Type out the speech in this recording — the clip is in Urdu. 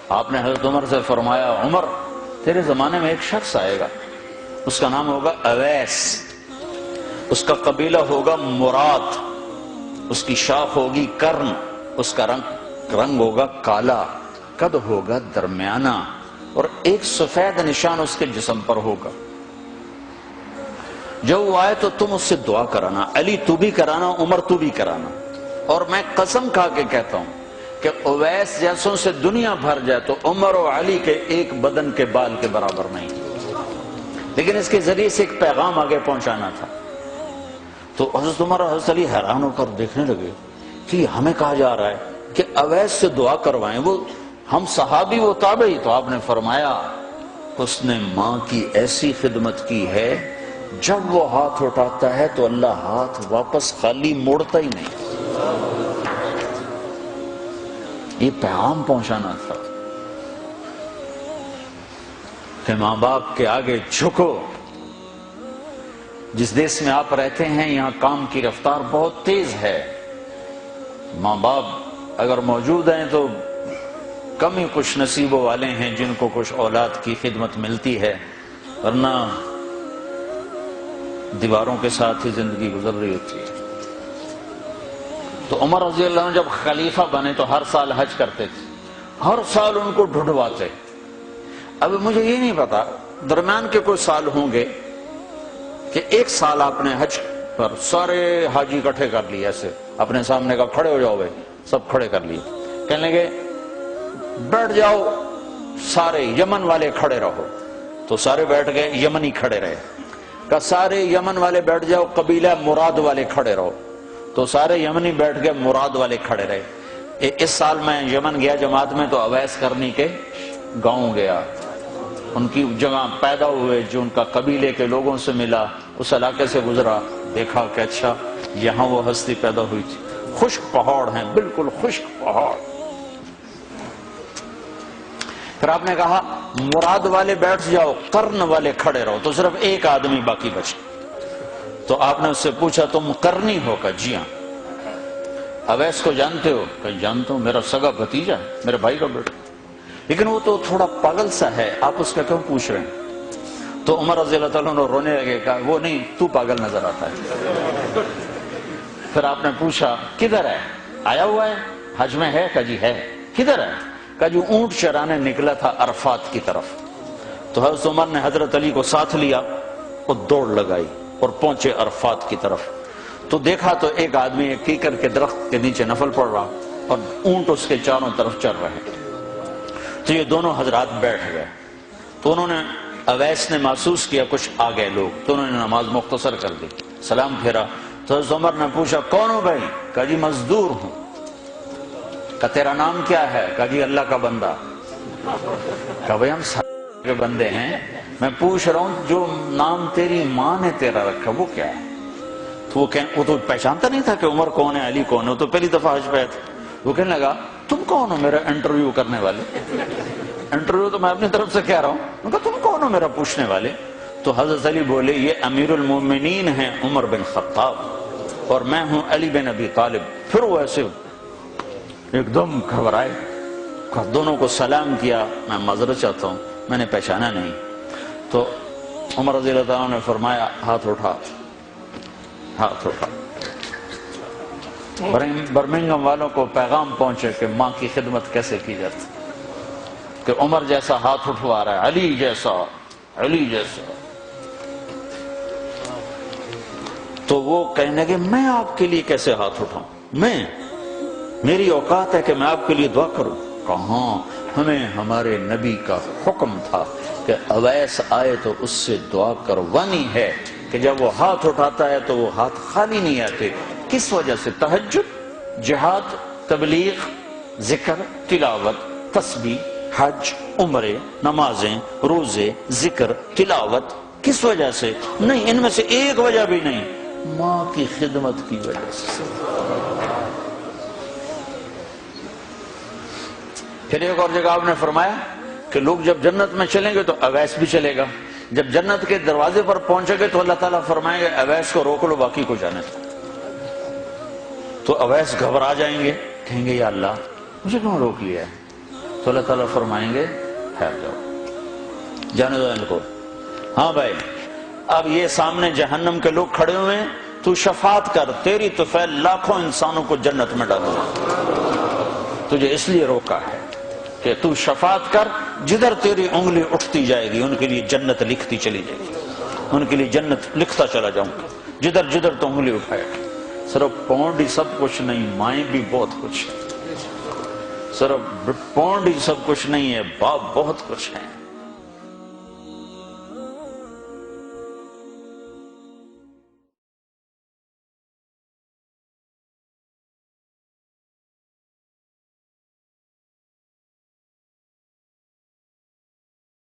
آپ نے حضرت عمر سے فرمایا عمر تیرے زمانے میں ایک شخص آئے گا، اس کا نام ہوگا اویس، اس کا قبیلہ ہوگا مراد، اس کی شاخ ہوگی کرن، اس کا رنگ ہوگا کالا، قد ہوگا درمیانہ، اور ایک سفید نشان اس کے جسم پر ہوگا۔ جب وہ آئے تو تم اس سے دعا کرانا، علی تو بھی کرانا، عمر تو بھی کرانا، اور میں قسم کھا کے کہتا ہوں کہ اویس جیسوں سے دنیا بھر جائے تو عمر و علی کے ایک بدن کے بال کے برابر نہیں، لیکن اس کے ذریعے سے ایک پیغام آگے پہنچانا تھا۔ تو حضرت عمر اور حضرت علی حیران ہو کر دیکھنے لگے کہ ہمیں کہا جا رہا ہے کہ اویس سے دعا کروائیں، وہ ہم صحابی وہ تابعی۔ تو آپ نے فرمایا اس نے ماں کی ایسی خدمت کی ہے، جب وہ ہاتھ اٹھاتا ہے تو اللہ ہاتھ واپس خالی موڑتا ہی نہیں۔ یہ پیغام پہنچانا تھا کہ ماں باپ کے آگے جھکو۔ جس دیش میں آپ رہتے ہیں یہاں کام کی رفتار بہت تیز ہے، ماں باپ اگر موجود ہیں تو کم ہی کچھ نصیبوں والے ہیں جن کو کچھ اولاد کی خدمت ملتی ہے، ورنہ دیواروں کے ساتھ ہی زندگی گزر رہی ہوتی ہے۔ تو عمر رضی اللہ عنہ جب خلیفہ بنے تو ہر سال حج کرتے تھے، ہر سال ان کو ڈھونڈواتے۔ اب مجھے یہ نہیں پتا درمیان کے کوئی سال ہوں گے کہ ایک سال آپ نے حج پر سارے حاجی اکٹھے کر لیے، ایسے اپنے سامنے کا کھڑے ہو جاؤ بھائی، سب کھڑے کر لیے، کہنے لگے بیٹھ جاؤ سارے یمن والے کھڑے رہو، تو سارے بیٹھ گئے، یمنی کھڑے رہے، کہ سارے یمن والے بیٹھ جاؤ، قبیلہ مراد والے کھڑے رہو، تو سارے یمنی بیٹھ گئے، مراد والے کھڑے رہے۔ اس سال میں یمن گیا جماعت میں تو اویس کرنی کے گاؤں گیا، ان کی جگہ پیدا ہوئے، جو ان کا قبیلے کے لوگوں سے ملا، اس علاقے سے گزرا، دیکھا کہ اچھا یہاں وہ ہستی پیدا ہوئی تھی۔ خشک پہاڑ ہیں، بالکل خشک پہاڑ۔ پھر آپ نے کہا مراد والے بیٹھ جاؤ، قرن والے کھڑے رہو، تو صرف ایک آدمی باقی بچا۔ تو آپ نے اس سے پوچھا تم قرنی ہو؟ کہ جی ہاں۔ اویس کو جانتے ہو؟ کہ جانتا ہوں، میرا سگا بھتیجا ہے، میرے بھائی کا بیٹا، لیکن وہ تو تھوڑا پاگل سا ہے، آپ اس کا کیوں پوچھ رہے ہیں؟ تو عمر رضی اللہ تعالیٰ عنہ رونے لگے، کہا وہ نہیں، تو پاگل نظر آتا ہے۔ پھر آپ نے پوچھا کدھر ہے؟ آیا ہوا ہے حج میں ہے؟ کہ جی ہے۔ کدھر ہے؟ کہ جو اونٹ چرانے نکلا تھا عرفات کی طرف۔ تو حضرت عمر نے حضرت علی کو ساتھ لیا اور دوڑ لگائی اور پہنچے عرفات کی طرف، تو دیکھا تو ایک آدمی ایک کیکر کے درخت کے نیچے نفل پڑھ رہا اور اونٹ اس کے چاروں طرف چل رہے۔ تو یہ دونوں حضرات بیٹھ گئے، تو انہوں نے اویس نے محسوس کیا کچھ آ گئے لوگ، تو انہوں نے نماز مختصر کر دی، سلام پھیرا۔ تو حضرت عمر نے پوچھا کون ہو بھائی؟ کہا جی مزدور ہوں۔ کہا تیرا نام کیا ہے؟ کہا جی اللہ کا بندہ۔ کہا بھائی ہم سب کے بندے ہیں، میں پوچھ رہا ہوں جو نام تیری ماں نے تیرا رکھا وہ کیا ہے؟ تو وہ تو پہچانتا نہیں تھا کہ عمر کون ہے، علی کون ہے، وہ تو پہلی دفعہ حج پہ تھا۔ وہ کہنے لگا تم کون ہو میرا انٹرویو کرنے والے؟ انٹرویو تو میں اپنی طرف سے کہہ رہا ہوں۔ میں کہا تم کون ہو میرا پوچھنے والے؟ تو حضرت علی بولے یہ امیر المومنین ہیں عمر بن خطاب، اور میں ہوں علی بن ابی طالب۔ پھر وہ ایسے ایک دم گھبرائے، دونوں کو سلام کیا، میں معذرت چاہتا ہوں میں نے پہچانا نہیں۔ تو عمر رضی اللہ عنہ نے فرمایا ہاتھ اٹھا، ہاتھ اٹھا۔ برمنگھم والوں کو پیغام پہنچے کہ ماں کی خدمت کیسے کی جاتی، کہ عمر جیسا ہاتھ اٹھوا رہا ہے، علی جیسا، علی جیسا۔ تو وہ کہنے لگے میں آپ کے لیے کیسے ہاتھ اٹھاؤں، میری اوقات ہے کہ میں آپ کے لیے دعا کروں؟ کہاں، ہمیں ہمارے نبی کا حکم تھا کہ اویس آئے تو اس سے دعا کروانی ہے، کہ جب وہ ہاتھ اٹھاتا ہے تو وہ ہاتھ خالی نہیں آتے۔ کس وجہ سے؟ تہجد، جہاد، تبلیغ، ذکر، تلاوت، تسبیح، حج، عمرے، نمازیں، روزے، ذکر، تلاوت۔ کس وجہ سے؟ نہیں، ان میں سے ایک وجہ بھی نہیں، ماں کی خدمت کی وجہ سے۔ پھر ایک اور جگہ آپ نے فرمایا کہ لوگ جب جنت میں چلیں گے تو اویس بھی چلے گا، جب جنت کے دروازے پر پہنچے گے تو اللہ تعالیٰ فرمائے گا اویس کو روک لو باقی کو جانے دو۔ تو اویس گھبرا جائیں گے، کہیں گے یا اللہ مجھے کیوں روک لیا ہے؟ تو اللہ تعالیٰ فرمائیں گے ٹھہر جاؤ، جانے دو ان کو۔ ہاں بھائی، اب یہ سامنے جہنم کے لوگ کھڑے ہوئے ہیں، تو شفاعت کر، تیری تو فعل لاکھوں انسانوں کو جنت میں ڈالو۔ تجھے اس لیے روکا ہے کہ تو شفاعت کر، جدھر تیری انگلی اٹھتی جائے گی ان کے لیے جنت لکھتی چلی جائے گی، ان کے لیے جنت لکھتا چلا جاؤں گا، جدھر جدھر تو انگلی اٹھائے گا۔ صرف پونڈ ہی سب کچھ نہیں، مائیں بھی بہت کچھ ہے۔ صرف پونڈ ہی سب کچھ نہیں ہے، باپ بہت کچھ ہے۔